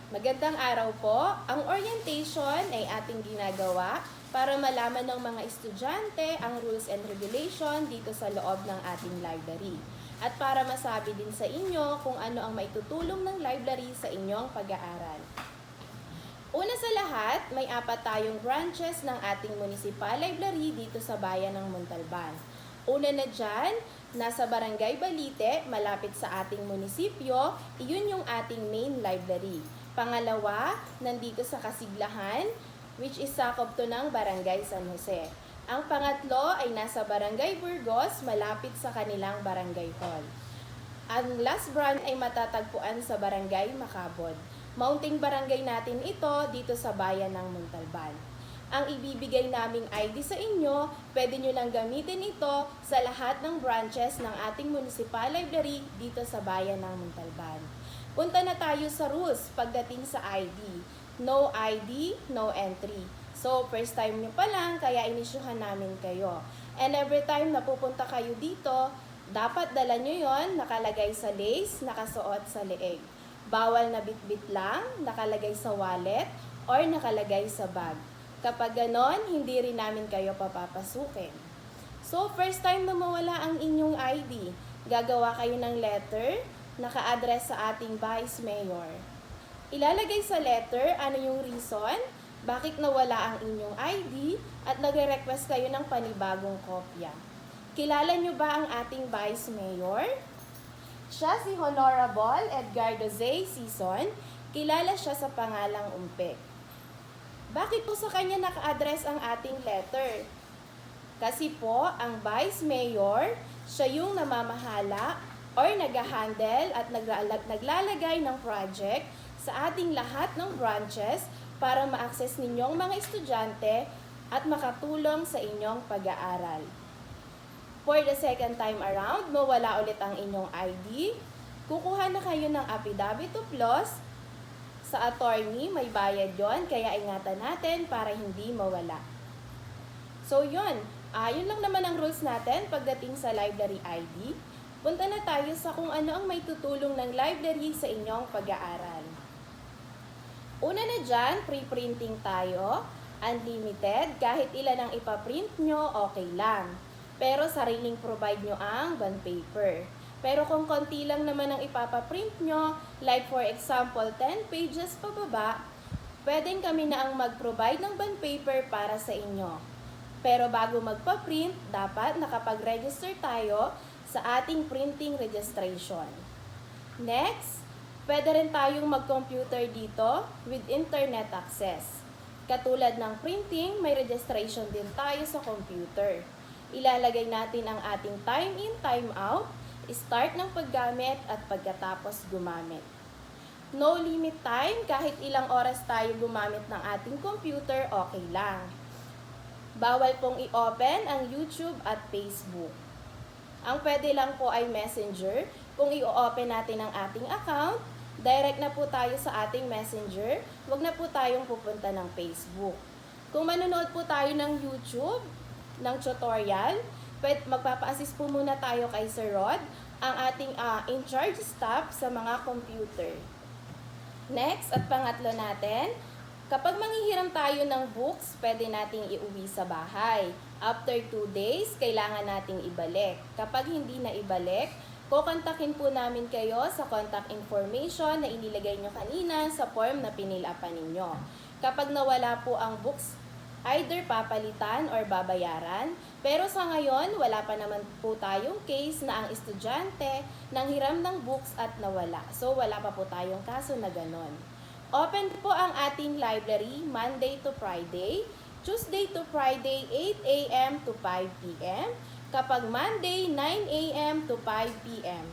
Magandang araw po. Ang orientation ay ating ginagawa para malaman ng mga estudyante ang rules and regulation dito sa loob ng ating library. At para masabi din sa inyo kung ano ang maitutulong ng library sa inyong pag-aaral. Una sa lahat, may 4 tayong branches ng ating municipal library dito sa bayan ng Montalban. Una na dyan, nasa Barangay Balite, malapit sa ating munisipyo, iyon yung ating main library. Pangalawa, nandito sa Kasiglahan, which is sakop to ng Barangay San Jose. Ang pangatlo ay nasa Barangay Burgos, malapit sa kanilang barangay hall. Ang last branch ay matatagpuan sa Barangay Macabod. Mounting barangay natin ito dito sa bayan ng Montalban. Ang ibibigay naming ID sa inyo, pwede nyo lang gamitin ito sa lahat ng branches ng ating municipal library dito sa bayan ng Montalban. Punta na tayo sa rules pagdating sa ID. No ID, no entry. So, first time nyo pa lang, kaya inisyuhan namin kayo. And every time na pupunta kayo dito, dapat dala nyo yon nakalagay sa lace, nakasuot sa leeg. Bawal na bitbit lang, nakalagay sa wallet, or nakalagay sa bag. Kapag ganon, hindi rin namin kayo papapasukin. So, first time na mawala ang inyong ID, gagawa kayo ng letter, naka-address sa ating Vice Mayor. Ilalagay sa letter ano yung reason, bakit nawala ang inyong ID, at nagre-request kayo ng panibagong kopya. Kilala nyo ba ang ating Vice Mayor? Siya si Honorable Edgardo Zay Sison, kilala siya sa pangalang Umpe. Bakit po sa kanya naka-address ang ating letter? Kasi po, ang Vice Mayor, siya yung namamahala or nag-handle at naglalagay ng project sa ating lahat ng branches para ma-access ninyong mga estudyante at makatulong sa inyong pag-aaral. For the second time around, mawala ulit ang inyong ID, kukuha na kayo ng affidavit of loss. Sa attorney, may bayad yon, kaya ingatan natin para hindi mawala. So yun lang naman ang rules natin pagdating sa library ID. Punta na tayo sa kung ano ang may tutulong ng library sa inyong pag-aaral. Una na dyan, pre-printing tayo. Unlimited, kahit ilan ang ipaprint nyo, okay lang. Pero sariling provide nyo ang bond paper. Pero kung konti lang naman ang ipapaprint nyo, like for example 10 pages pababa, pwedeng kami na ang mag-provide ng bond paper para sa inyo. Pero bago magpa-print, dapat nakapag-register tayo sa ating printing registration. Next, pwede rin tayong mag-computer dito with internet access. Katulad ng printing, may registration din tayo sa computer. Ilalagay natin ang ating time in, time out, start ng paggamit at pagkatapos gumamit. No limit time, kahit ilang oras tayo gumamit ng ating computer, okay lang. Bawal pong i-open ang YouTube at Facebook. Ang pwede lang po ay Messenger. Kung i-open natin ang ating account, direct na po tayo sa ating Messenger. Huwag na po tayong pupunta ng Facebook. Kung manonood po tayo ng YouTube, ng tutorial, magpapa-assist po muna tayo kay Sir Rod, ang ating in-charge staff sa mga computer. Next, at pangatlo natin, kapag manghihiram tayo ng books, pwede nating iuwi sa bahay. After 2 days, kailangan nating ibalik. Kapag hindi na ibalik, kukontakin po namin kayo sa contact information na inilagay nyo kanina sa form na pinilapan ninyo. Kapag nawala po ang books, either papalitan or babayaran. Pero sa ngayon, wala pa naman po tayong case na ang estudyante nanghiram ng books at nawala. So, wala pa po tayong kaso na ganon. Open po ang ating library Monday to Friday, Tuesday to Friday 8 a.m. to 5 p.m. Kapag Monday 9 a.m. to 5 p.m.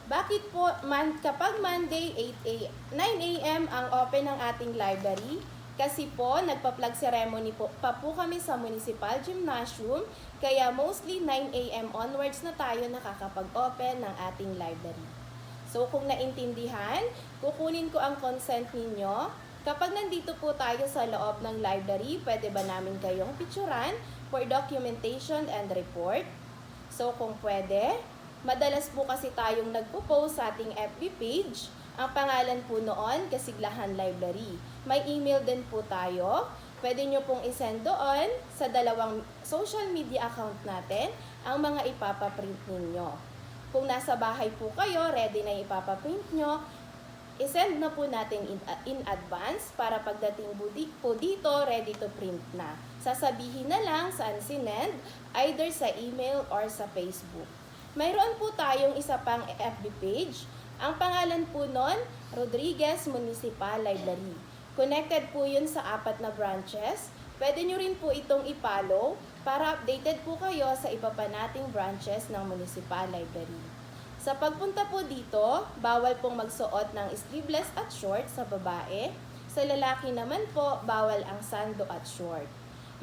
Bakit po kapag Monday 9 a.m. ang open ng ating library? Kasi po, nagpa-plug ceremony pa po kami sa Municipal Gymnasium, kaya mostly 9 a.m. onwards na tayo nakakapag-open ng ating library. So, kung naintindihan, kukunin ko ang consent ninyo. Kapag nandito po tayo sa loob ng library, pwede ba namin kayong picturean for documentation and report? So, kung pwede, madalas po kasi tayong nagpo-post sa ating FB page Ang pangalan po noon, Kasiglahan Library. May email din po tayo. Pwede nyo pong isend doon sa dalawang social media account natin ang mga ipapaprint ninyo. Kung nasa bahay po kayo, ready na ipapaprint nyo, isend na po natin in advance para pagdating po dito, ready to print na. Sasabihin na lang saan sinend, either sa email or sa Facebook. Mayroon po tayong isa pang FB page. Ang pangalan po nun, Rodriguez Municipal Library. Connected po yun sa 4 na branches. Pwede nyo rin po itong i-follow para updated po kayo sa iba pa nating branches ng Municipal Library. Sa pagpunta po dito, bawal pong magsuot ng sleeveless at short sa babae. Sa lalaki naman po, bawal ang sando at short.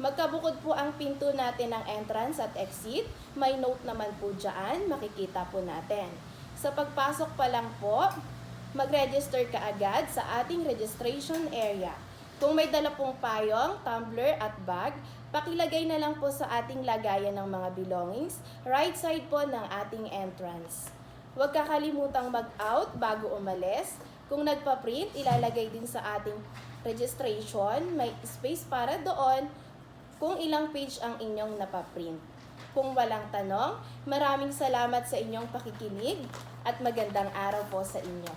Magkabukod po ang pinto natin ng entrance at exit. May note naman po dyan, makikita po natin. Sa pagpasok pa lang po, mag-register ka agad sa ating registration area. Kung may dala pong payong, tumbler at bag, pakilagay na lang po sa ating lagayan ng mga belongings, right side po ng ating entrance. Huwag kakalimutang mag-out bago umalis. Kung nagpa-print, ilalagay din sa ating registration, may space para doon kung ilang page ang inyong napaprint. Kung walang tanong, maraming salamat sa inyong pakikinig at magandang araw po sa inyo.